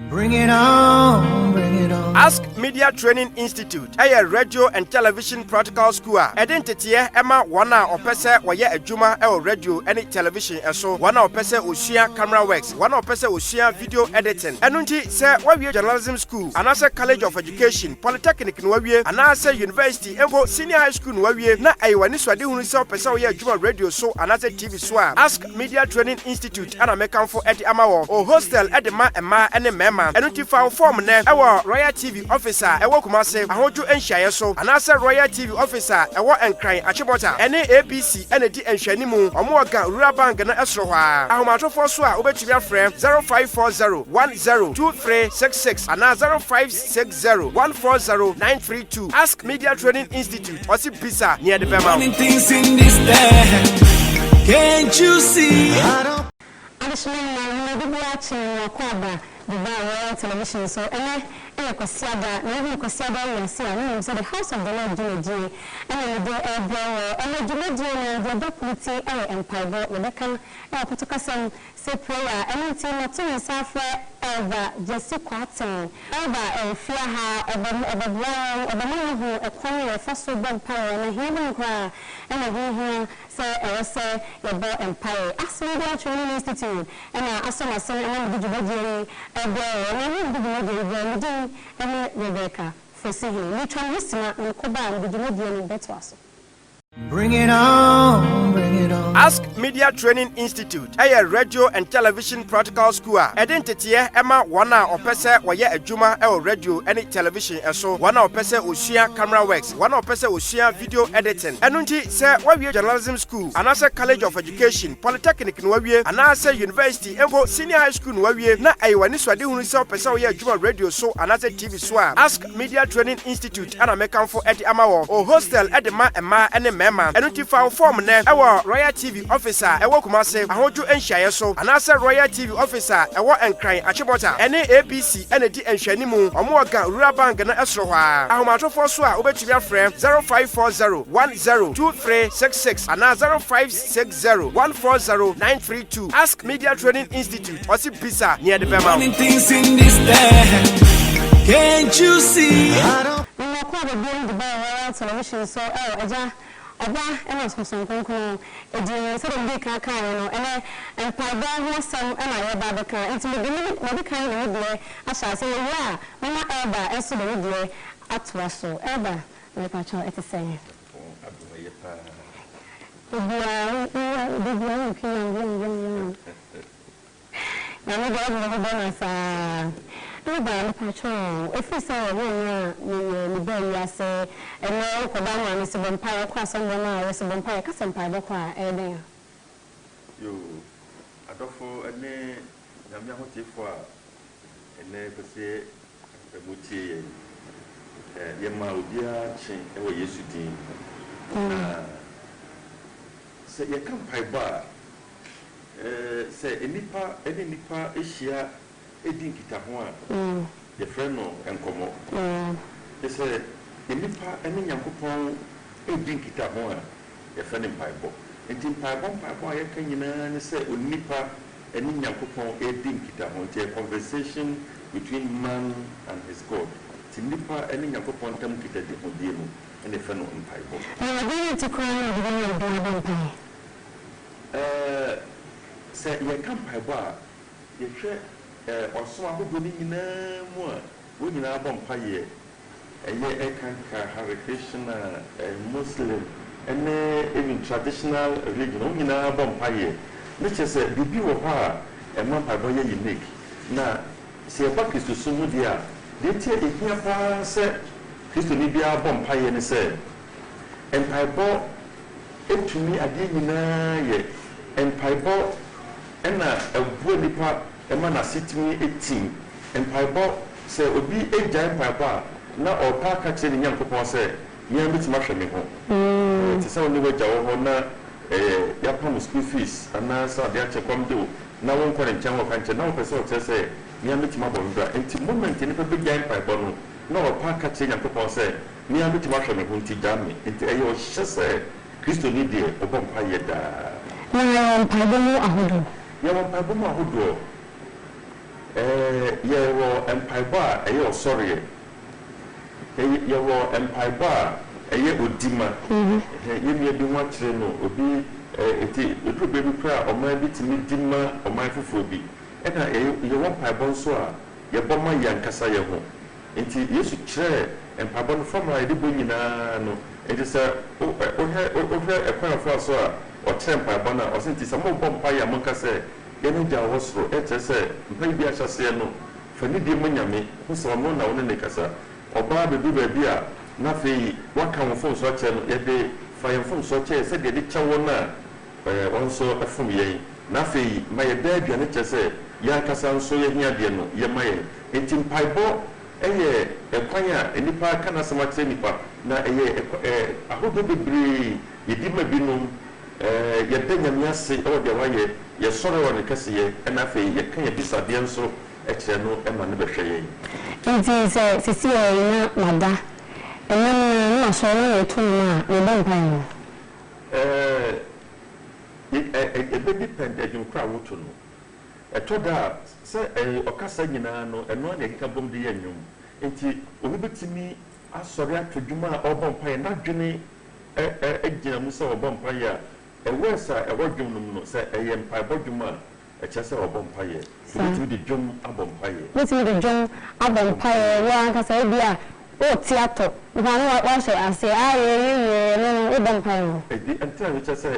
Bring it on, bring it on. Ask Media Training Institute, a radio and television practical school. Identity Emma Wana or Pesa, Waya Ejuma, or radio and television, so one or Pesa Ushia camera works, one or Pesa Ushia video editing. Anunti say Wabia Journalism School, another College of Education, Polytechnic in Wabia, another University, Embo Senior High School in Wabia, na Iwaniswadi Unisa Pesa Waya Juma Radio, so another TV Swam. Ask Media Training Institute, and American for Eddie Amawo, or hostel at the Ma and the Mema. Anunti found form ne our Royal TV officer, Ewo Kumase, Ahoju Enshire so, another Royal TV officer, Ewo Enkran, Achibota, any APC, ND Enshanimu, Omoga, Rurabang, and Esroha. Ahomato Forswa, Obetubia Frame 0540-102366, and 0560-140-932. Ask Media Training Institute, Osi Pisa, near the Bema. Things in this day, can't you see? The Royal Television, so Kwasiada, never Kwasiada, and see, I the House of the Lord Julie, and the Air, and the Julie, the deputy empire, the Decan, Potokasam, say prayer, and until Martin Safra, Eva, Jessie Quatin, Eva, and Fiaha, of the Brown, of the man who acquired first born power, and a human cry, and a here, say, I say, the Boy Empire. Ask Media Training Institute, and I asked my son, and the Julie. Rebecca, for seeing mutual listener and Koban, the Julian better. Bring it on, bring it on. Ask Media Training Institute, a radio and television practical school. Identity Emma Wana or Pesa, Waya Ejuma, or radio and television, so one or Pesa Ushia camera works, one or Pesa Ushia video editing. Anunti say Wabia Journalism School, another College of Education, Polytechnic in Wabia, another University, Embo Senior High School in Wabia, na Iwaniswadi Unisa Pesa Waya Juma Radio, so another TV Swam. Ask Media Training Institute, and American for Eddie Amawo, or hostel at the Ma and the Mema. Anunti found form ne our Royal TV officer, Ewo Kumase, Ahoju Enshire so, another Royal TV officer, Ewo Enkran, Achibota, any APC, ND Enshanimu, Omoga, Rurabang, and Esroha. Ahomato Forswa, Obetubia Frame 0540-102366, and 0560-140-932. Ask Media Training Institute, Osi Pisa, near the Bema. Things in this day, can't you see? Royal Television, so, Oba and some concern, a dear sort of big car, and Paiba some and I Babaca, and to the kind of way, I shall say, yeah, Mama Eba, and so the way at Russell, Eba, and the patch at the same. If we saw one year, say, and now Kodama is a vampire class on one hour, is a vampire custom private choir, and you, I don't for a name, Yamahote for a name, say, a boutique, Yama, dear, chain, ever used to do. Say, you can't pay bar. Say, any nipa is here. Edin Kitahua, the friend and Como. They said, the Nipa and Yankupon, Edin Kitahua, the friend in Pipe. And in Pipe, I can say, Nipa and Yankupon, Edin Kitahua, a conversation between man and his God. Nipa and Yankupon come to the Odino and the friend in Pipe. I'm going to cry over say, you can't Pipe. You share. Or so I'm going to more. Women are bumpire. A year Hare Krishna, a Muslim, and even traditional religion. Women are bumpire. Which is a baby of her, a man by boy unique. Now, see a bucket to Sumudia. They tell if you have said, Christo Libya bumpire and said, and I bought it to me again, and I bought and a woolly part. A man is sitting 18, and Piper say, would be a giant Piper, now or park catching in young people say, young bits mushroom. It is only way Jawona, a Yapam school fees, and now saw the actual come do. Now one calling Channel Country, now person say, young bits mabonda, and to moment in a big giant Piper, no park catching young people say, young bits mushroom, who teach me into a your chasse, Christo Nidia, or Bompire. Now, Piper, I would do. Yawan Piper, who do. yɛwɔ mpaebɔ a ɛyɛ ɔsɔreɛ yɛwɔ mpaebɔ a ɛyɛ odima yɛnua bi ho akyerɛ no obi ɛti ɛduru baabi koraa ɔman bi tumi di ma ɔman foforɔ bi ɛna yɛwɔ mpaebɔ nso a yɛbɔ ma yɛn ankasa yɛn ho nti yesu kyerɛ mpaebɔ no fam a yɛde bɔ nyinaa no nti sɛ wohwɛ ɛkwan afa so a ɔkyerɛ mpaebɔ no a ɔsɛ nti sɛ mobɔ mpaeɛ a monka sɛ yɛne gya wɔ soro ɛkyerɛ sɛ mpaeɛ bi ahyɛseɛ no fa ne die mu nyame ho sɛ ɔno na wo ne ne kasa ɔbaa bɛdu baabi a na afei waka wo mfom so akyerɛ no yɛde fa yɛn mfom so akyerɛ sɛdeɛ de kyɛ wɔn a wɔn nso ɛfom yɛn na afei ma yɛda aduane kyerɛ sɛ yɛankasa nso yɛhia deɛ no yɛma yɛn nti mpaebɔ ɛyɛ ɛkwan a nipa ka na asɛm akyerɛ nipa na ɛyɛ ahodoɔ bebree yɛdi ma binom yɛda nyame ase ɛwɔ deɛ wayɛ yɛsɔre wɔ ne kɛseyɛ ɛna afei yɛka yɛ bisadeɛ nso ɛkyerɛ no ɛma ne bɛhwɛ yɛn nti sɛ sisi yɛ na mada ɛnam na sɔre na ɛto no a yɛbɔ mpaeɛ no ɛbɛdi pɛnd adwunkora a woto no ɛtɔ da a sɛ ɔkasa nyinaa no ɛno na ɛkeka bom de yɛ nnwom nti obi bɛtumi asɔre ato dwuma a ɔbɔ mpaeɛ n'adwene gyina mu sɛ ɔbɔ mpaeɛ a ɛwɔ sɛ ɛwɔ dwom no mu no sɛ ɛyɛ mpaebɔ dwuma a ɛkyerɛ sɛ ɔbɔ mpaeɛ wobɛtumi de dwom abɔ mpaeɛ wobɛtumi de dwom abɔ mpaeɛ wɔ ankasa ebi a wɔte atɔ nfa no wɔhyɛ ase ayɛ no wobɔ mpaeɛ no ɛntina no kyerɛ sɛ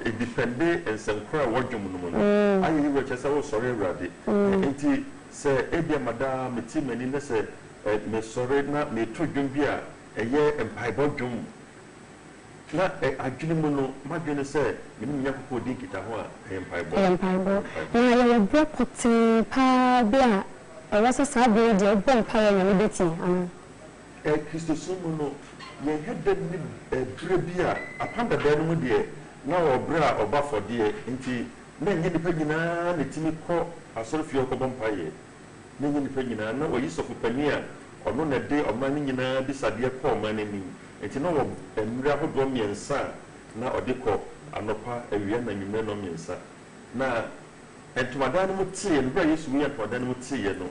ɛdipɛnde nsɛnkora a wɔdwom no mu no ayɛ yi wɔ kyerɛ sɛ wosɔre awurade nti sɛ ebi amada meti m'ani na sɛ mesɔre na meto dwom bi a ɛyɛ mpaebɔ dwom na adwene mu no madwene sɛ menim nyankopɔn ɔdi nkita ho a ɛyɛ mpaebɔ na yɛwɔ berɛ pɔtee paa bi a ɛwɔ sɛ saa berɛ deɛ wobɔ mpaeɛ nyame bɛti ano kristosom mu no yɛhɛ da ne berɛ bi a apam dadaa no mu deɛ na wɔ berɛ a ɔba afɔdeɛ nti na ɛnyɛ nnipa nyinaa na ɛtumi kɔ asɔre fie ɔkɔbɔ mpaeɛ na ɛnyɛ nnipa nyinaa na ɔyi sɔfopani a ɔno na de ɔman no nyinaa bisadeɛ kɔ ɔman no anim nti na wɔ mmerɛ ahodoɔ mmiɛnsa na ɔde kɔ anɔpa awia na nwummerɛ no mmiɛnsa na ntomadan no mu teeɛ no berɛ a yesu wuyɛ ntomadan no mu teeɛ no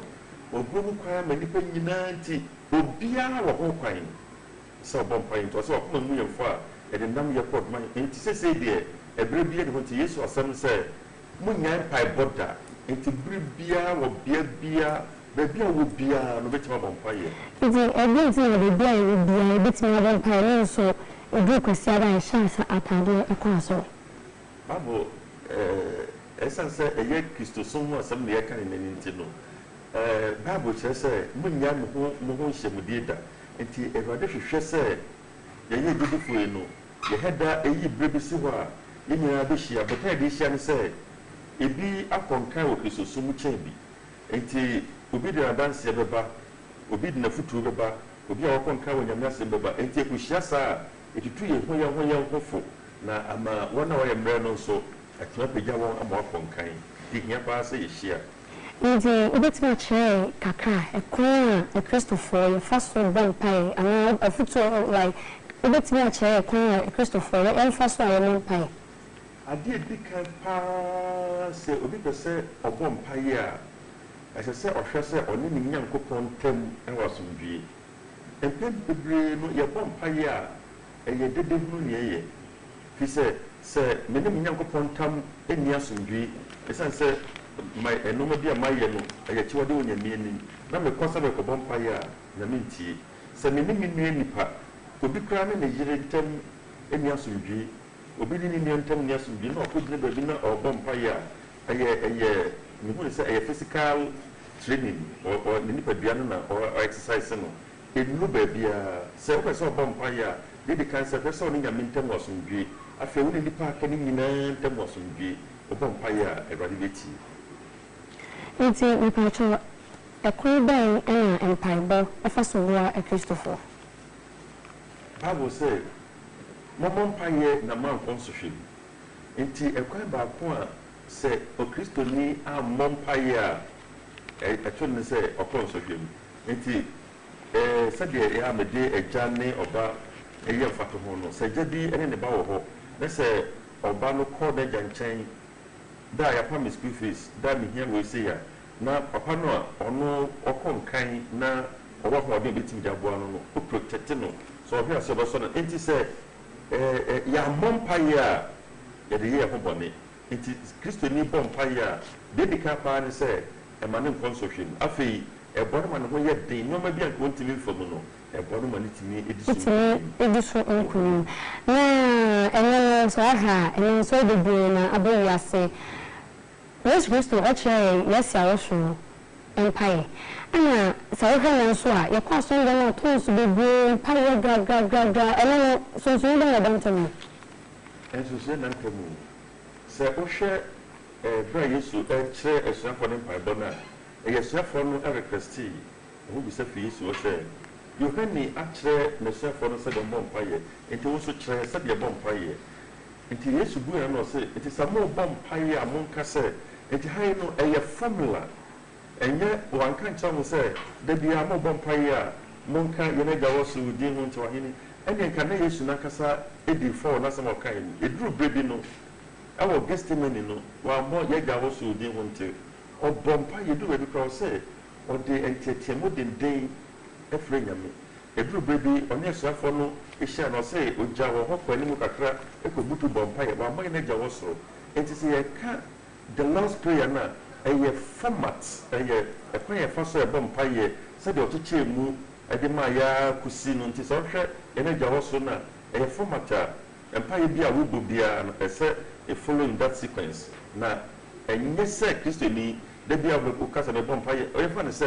ɔburo mu kwan ma nnipa nyinaa nti obiara wɔ ho kwan sɛ ɔbɔ mpaeɛ nti ɔsɛ ɔkoma mu yɛmfo a ɛde nam yɛ kɔ ɔdoma nti sɛsei deɛ ɛberɛ bia de ho nti yesu asɛm sɛ monyae mpaebɔ da nti berɛ biara wɔ bea biara baabi a wɔ biara no bɛtumi abɔ mpaeɛ nti ɛbi nti na baabi a yɛwɔ biara yɛbɛtumi abɔ mpaeɛ ne nso ɛduru kwasiada a yɛhyɛ asa ataadeɛ ɛkɔ asɔre bible ɛsiane sɛ ɛyɛ kristosom ho asɛm na yɛka ne n'ani nti no bible kyerɛ sɛ monnya mo ho nhyɛmudie da nti awurade hwehwɛ sɛ yɛyɛ gyedifoɔ no yɛhɛ da ɛyi berɛ bi si hɔ a yɛn nyinaa bɛhyia bɛka yɛde hyia no sɛ ebi akɔnkan wɔ kristosom mu kyɛn bi nti obi de adanseɛ bɛba obi de n'afutuo bɛba obi a wɔkɔnkan wɔ nyame asɛm bɛba nti ɛkɔhyia saa a ɛtutu yɛn ho fo na ama wɔn a wɔyɛ mmerɛ no nso atuma pagya wɔn ama wɔakɔnkan de hia paa sɛ yɛhyia nti wobɛtumi akyerɛ kakra ɛkwan a akristofoɔ yɛfa so bɔ mpaeɛ anaa afotuo like wobɛtumi akyerɛ ɛkwan a akristofoɔ yɛmfa so a yɛmɔ mpaeɛ adeɛ di kan paa sɛ obi pɛ sɛ ɔbɔ mpaeɛ a ɛsɛ sɛ ɔhwɛ sɛ ɔne ne nyankopɔn ntam wɔ asomdwie mpɛn bebree no yɛbɔ mpaeɛ a ɛyɛ dede hunu ne ɛyɛ fi sɛ mene me nyankopɔn ntam ani asomdwie ɛsiane sɛ ɛnoma bi a mayɛ no ɛyɛ kyiwade wɔ nyame anim na mekɔ sɛ mekɔbɔ mpaeɛ a nyame ntie sɛ mene me nua nipa obi koraa ne ne yere ntam ani asomdwie obi ne ne nua ntam ne asomdwie na ɔkɔgyina baabi na ɔbɔ mpaeɛ a ɛyɛ mehu ne sɛ ɛyɛ physical training ne nipadua no na exercise no ɛnnu baabiaa sɛ wopɛ sɛ ɔbɔ mpaeɛ a dedi kan sɛ pɛ sɛ ɔne nyame ntam wɔ asomdwie afei wone nnipa aka no nyinaa ntam wɔ asomdwie wobɔ mpaeɛ a awurade bɛtie nti mepakyɛ ɛkwan bɛn ɛna mpaebɔ ɛfa so boa akristofoɔ bible sɛ mɔmmɔ mpaeɛ na mankɔ nsɔhwɛ mu nti ɛkwan baako a sɛ okristoni ammɔ mpaeɛ a ɛtɔ ne sɛ ɔkɔ nsɔhwɛ mu nti sɛdeɛ ɛyɛ a mede agya ne ɔba ɛyɛ mfato ho no sɛ agya bi ne ne ba wɔ hɔ na sɛ ɔba no kɔɔ n'agya nkyɛn da a yɛapa me school fees da mehia wei sei a na papa no a ono okonkan na owa ho de betim de aboa no o protect no so ohwe ase bo so no enti se ya mompa ya ya de ye ho bone enti Kristo ni bompa ya de dika pa ne se e ma ne nkonsohwe afei e bone ma ne ho ye de no ma bia ko ntimi fomu no e bone ma ne timi edisu nkunu na eno so aha eno so de bu na abayi ase Yes, Kristo actually yes ya wo empire ana sa wo hwan so a ye kwa so ndo na to so bebu empire gra eno so ndo na dantam enso se na ntamu se wo hwe bra Yesu kire esuafo ne empire na esuafo no requesti wo bi se fi Yesu wo hwe Yohani akire esuafo no se de empire enti wo so kire se de empire enti Yesu bu na no se enti samo empire amonka se enti hai no eye formula enye wanka nchamu se da bia mo bompaye a monka yene gawo so udi hu nti wahini ene nka na Yesu na kasa edi for na se mo kan ni eduru brebi no awo gestimony no wa mo ye gawo so udi hu nti o bompaye du webi kwa se o de entetemo den efre nyame eduru brebi onye suafo no ehia no se o jawo ho kwa ni mu kakra ekobutu bompaye wa mo ye gawo so enti se ye ka the last prayer na a format a prayer for so a bompaye said the teacher mu ade ma ya kusi no nti so hwe ene gya woso na a format empire bia wo bobia na pese a following that sequence na enye se Kristo ni da bia wo kasa be bompaye o yefa ne se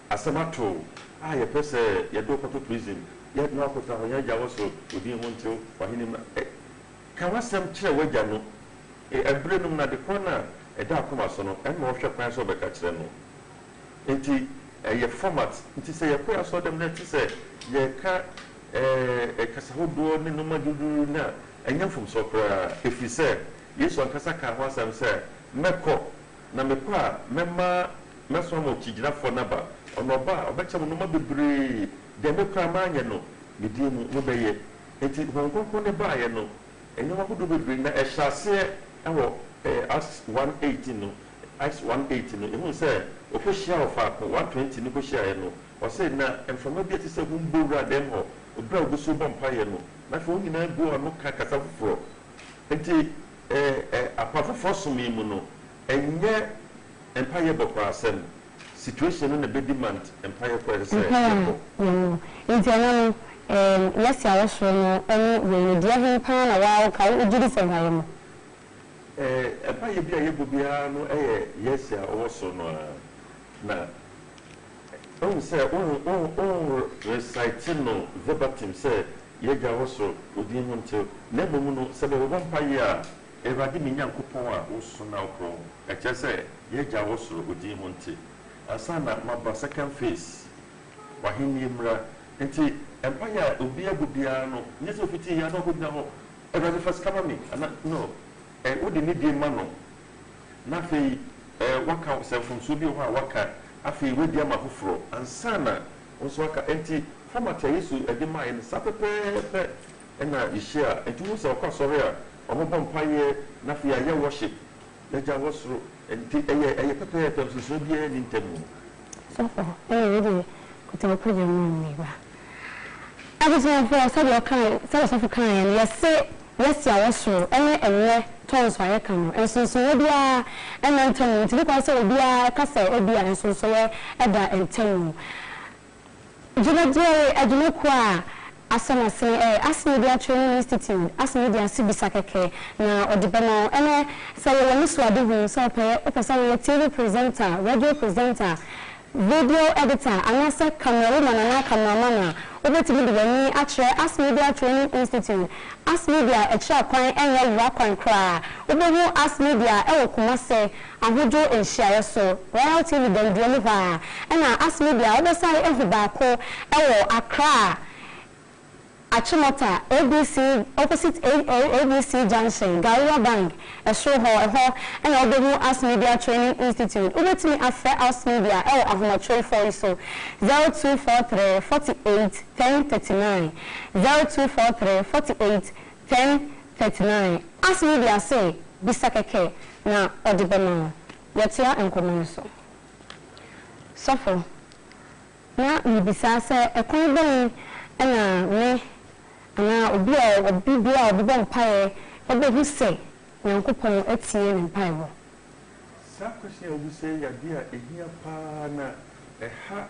asamato ye pese ye do koto prison ye no akota ho ya gya woso odi ho nti wahini na ka wasem kire wagya no ebrenum na de kona eda akoma so no en mo hwe kwan so be ka kire no enti ye format enti se ye kwa so dem na ti se ye ka kasa hodo ne no madudu na enya fom so kra efi se Yesu ankasa ka ho asam se meko na meko a mema meso mo kigina fo na ba ono ba obecha mo no mabebre de meko amanye no bidi mu no beye enti honkon ne ba ye no enya mo hodo bebre na ehase ewo as 118 no as 118 no ehun say okohia ofa 120 no kohia ye no o say na enfama bi atise hu mbowura dem ho obra oguso bompaye no na fo nyina go no ka kasa foforo enti apafofo somi mu no enye empire bokra sen situation no be demand empire kwa say enti ana yes ya wo no enu we dia hin pa na wa ka ujidi se haye mo empire bia ye bobia no yes ya wo so no na on say on recite no verbatim say ye ga wo so odi hu nte na mom no se be wo empire a Ewade mi Nyankopon a wo so na okro e che say ye ga wo so odi hu nte asana maba second phase wahini mra nti empire obi abobia no nyeso fiti ya no godna ho Ewade first come me no odi ni die ma no na fei waka selfum so bi ho a waka afei wedi ama foforo ansana onso waka enti format Yesu ede ma ene sapepepe ena ihia enti wo se okwa sori a omobompaye na fei aye worship leja wosoro enti eye pepepe so bi ni ntemu so wedi kutewa program ni ba abusman for sabe kan yes ya wosoro ene tons wa yeka no enso obia ena ntemu ti ko so obia kasa obia enso so ye eda ntemu jumajere ajunuko a asama se Asmedia Training Institute Asmedia Sibisa keke na odibano ene say woni so ade hu so opesa we TV presenter radio presenter video editor anasa cameraman na cameraman obetimi de bani atre Asmedia Training Institute Asmedia echa kwan enye wa kwan kra obehu Asmedia e wokumase ahojo enhia so Royal TV dem de liva na Asmedia obesa ehu ba ko e wo Accra Achimota ABC opposite ABC Junction Garia Bank Esho ho and obehu Asmedia Training Institute ubetimi afa Asmedia ahomachoi for so 0243 48 1039 0243 48 1039 Asmedia say bisakeke na odibano Yatia and Comoso. Suffer. Now, you besides a cool belly and me, and now be a big pie, a bit who say, no coupon at sea and pie. Sacrifice, I would say, a dear, a dear partner, a hat,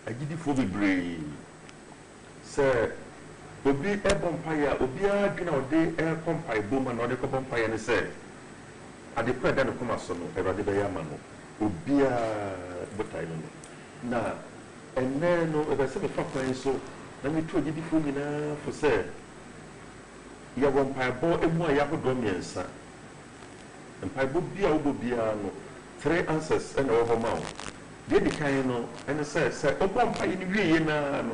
a giddy for the brave. Sir, Obi Bompire, Obia, Gino, de air compire, boom, and other compire, and said, I declare that a commercial, a radibayamano, Obia, but I don't know. Now, and then, if I said a fuck, so let me tell you the food for say, ya vampire boy, and more Yakodomians, and Pibobia, 3 answers and over mouth. Did the kind and says, oh, Bompire in Vienna.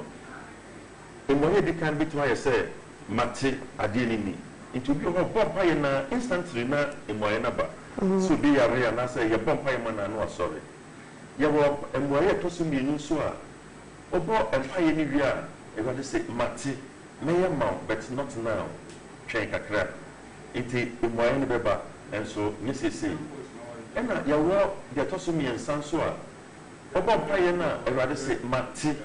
In my head, can be to say, Mate, Adini, into be over Bompire instantly in my number. So be a real answer, your Bompire man, I know, sorry. Ya were and why to some new soa. Obo and Pie in Via, if I say Mate, may amount, but not now. Chank a crap. Into in my beba, and so Mrs. C. And ya were the Tosumi and Sansoa. Obo Pie now, I rather say Mate.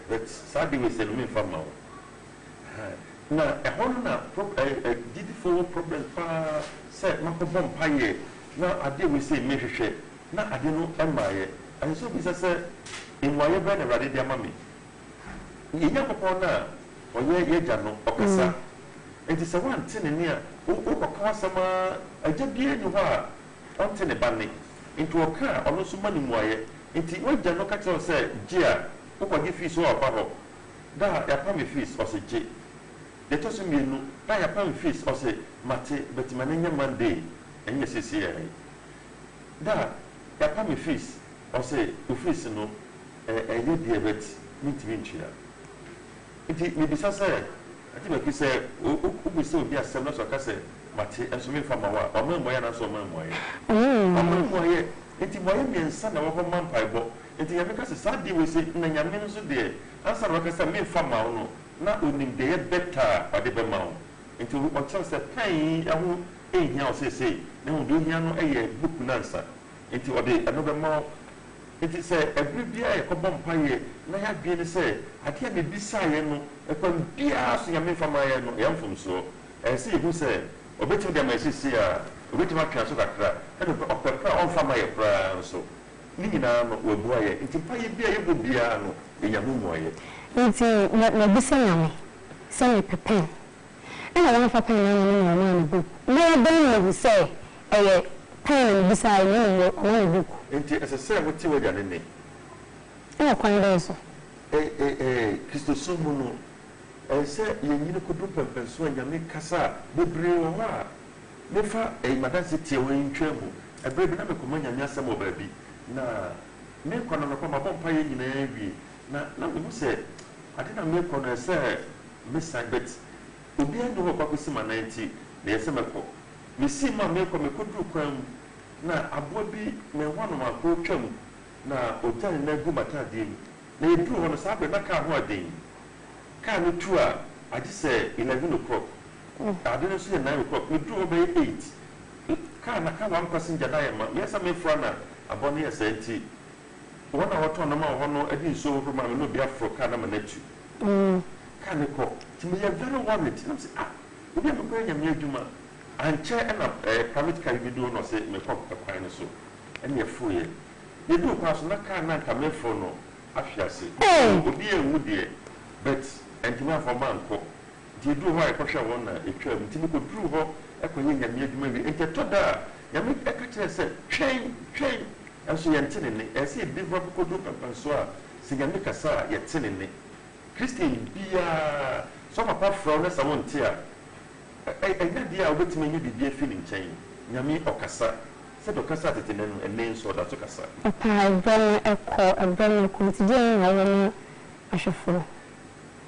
But sadly we say me from now. Now a whole did for problem said Marco Bompaye. Now I did we say Meshe. Now I didn't know Emma. And so we said in my brother rather dear mammy. You young upon now, or ye jano, or Cassa. It is a one tin near who call some a job dear you are on tin a bunny into a car or no so money more. Into what Jano Catcher said, Gia. Who give fees or power? That a pammy fees or say J. They toss me no, that a pammy fees or say Mate, but Manania Monday, and yes, is here. That a pammy fees or say, Ufis no, a new dear bet, meet Vinchia. It may be so said. I think I say, who still be a semblance of Casse, Mate, and so me from our or Memoy and so Memoy. Memoy, it is Miami and son of a man pipe. Enti ya because sad we say na nyame no so de answer we say me fa ma no na onim de better ade be ma wo enti we tell say pan ahu ehia o say na wo do hia no eye book na answer enti ode ano be ma enti say every bia e ko bom paye na ya bia ni say ade be bisa ye no e ko bia so nyame fa ma ye no ya mfom so e say who say obetim de ma say a obetim atwa so kakra e do okakra on fa ma ye pra so Nina will boy, it's a pie beer, you would be in your moon. It's a bissing, send me prepare. And I want for pen and book. May I don't know say a pen beside me or book. As I said, what you were done in me. Oh, quite also. Christo Sumuno, I said, you could do and swing and make Cassa, the brew. Never a Madame City in trouble. A brave number command and yes, some baby. Na me kono no koma bompa ye nyina wi na me say I didn't make kono say miss bet obi ande ho kwa kusima 90 na yese meko me si ma me ko me kodru kwan na abo bi me hono ma ko twam na otan na gu mata de na edru ho no sa be na ka ho aden ka no tu a adi say 11 o'clock adeno so 9 o'clock me dru ho be 8 ka na ka wan passenger na ma yesa me frana aboni esenti wona hoto no ma hono edi so ru ma no bia fro ka na ma natu ka ne ko ti me very worried na say obi am ko nya me adwuma anche na private car bi do no say me ko kwan no so ene e fo ye ye do kwa so na ka na ka me fo no afiase obi enwu de but enti ma fo man ko di do ho e ko hwe won na etwa mu ti me ko dru ho e ko nya me adwuma bi enti to da ya me e ka kire say train enso ye ntene ne e say bi fo ko do papa so a siga me kasa ye tene ne Christian bia so papa fro na sa won ti a ega dia obetime nyu bibia feeling chain nyame okasa se do kasa tete ne enen so da to kasa papa ebon ko ti je na won ahwefo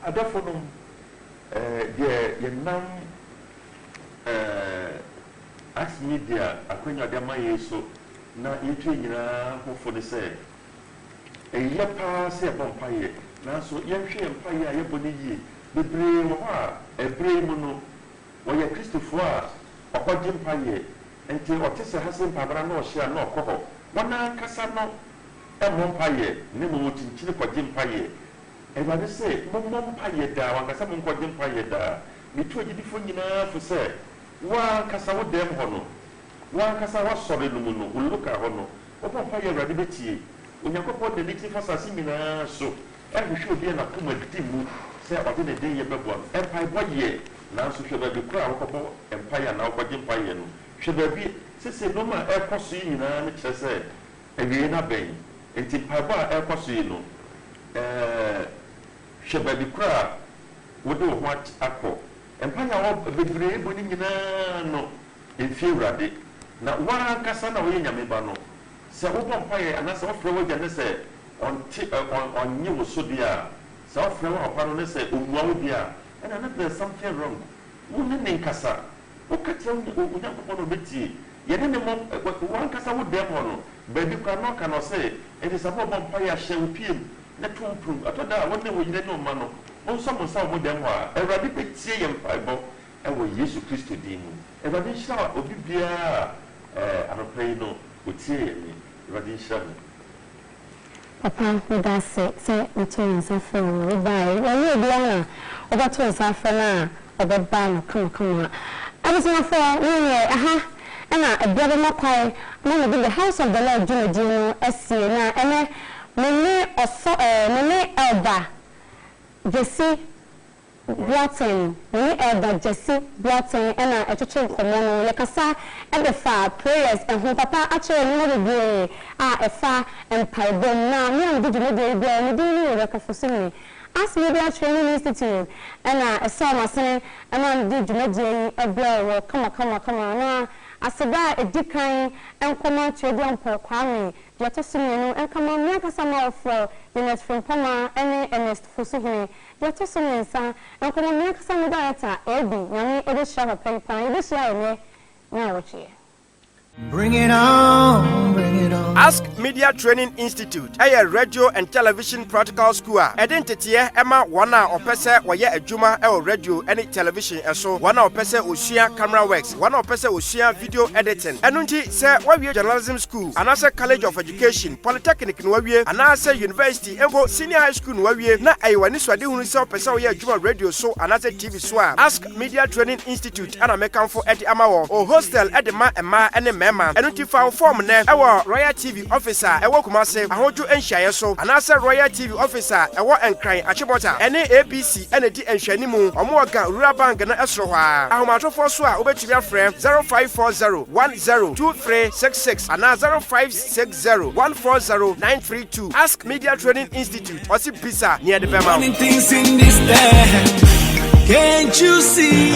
adafo no ye nam as media akwenya de ma yeso na yetu nyina hofo de se eya pa se bompaye na so yenhwe empaye a yeboni yie bebre wo ha ebre mu no wo ye kristofo a okodje mpaye enti otese hase mpabra na ohia na okoho wana kasa no emo mpaye ne mo tinchine kwaje mpaye Everybody say, Mom Pay da, one Casa Monquadin Pay da, me two edifo nyina for say, one Casa would dem hono, one Casa was solid luno, will look at hono, open fire radibeti, when you go the native for Sassimina, so every should be an Akuma Timu, say about in a day a bubble, Empire 1 year, now so should there be crowd of Empire now, Quadin Pay, should there be, say, no more air crossing in a say, and we ain't a bay, and Timpaba air crossing. Shebaby cra would do what I call. And Panya the brave winning no inferior. Now, one Cassana way Yamibano. So open fire and that's off road and say on you so dear. South flower upon say, Umwaudia, and another something wrong. Woman in Cassa. Who can tell me who not upon a bit? Yet any one Cassa would demono. Baby cannot say it is a bomb fire shall pim. Na tumpu atoda wonne wo yire no ma no onso mo sa mo dem wa Ewurade petie yem paibo e wo Yesu Kristo din mu Ewurade hira obi bia anopai no otie yemi Ewurade hira mo Papa we da say return safra we buy we bia na oba to safra na oba ba no come abisema for we aha na ebiade makwai na the house of the Lord Juno esie na ene Mene Elba Jesse Blatton, Mene Elba Jesse Blatton, and a church for Mono, Yakasa, and the far prayers, and whom Papa actually never be a far and Pibon. Now, me did you know and do you for singing? Ask Media Training Institute, and I saw my son, and I did you know a blow, come on. I said that a decline and come out to a young poor Kwame. You to see me and come on, make us some for the from Poma, any Ernest Fusuhi. You to see me, sir, and come on, make some data, Eddie, Yami, Eddie Shava Penpan, this year, now, Bring it on, bring it on. Ask Media Training Institute, a radio and television practical school. Identity Emma wana opese waye adwuma radio and television eso wana opese osua camera works wana opese osua video editing. Enunti se wawie journalism school, anase college of education, polytechnic no wawie, anase university ebo senior high school no wawie na ayiwani swade hunu se opese waye adwuma radio so anase TV so. Ask Media Training Institute ana mekanfo edi amawo o hostel edi ma ema ene mema enunti fa form ne ewo Royal TV officer ewo Kumase ahoju enhyaye so anase Royal TV officer ewo Enkran Achibota ene APC ene di enhwani mu omo ga Rural Bank na esro hwa ahomatofo so a obetumi afrɛ 0540102366 ana 0560140932. Ask Media Training Institute osi bisa near the Bema. Things in this day, can't you see?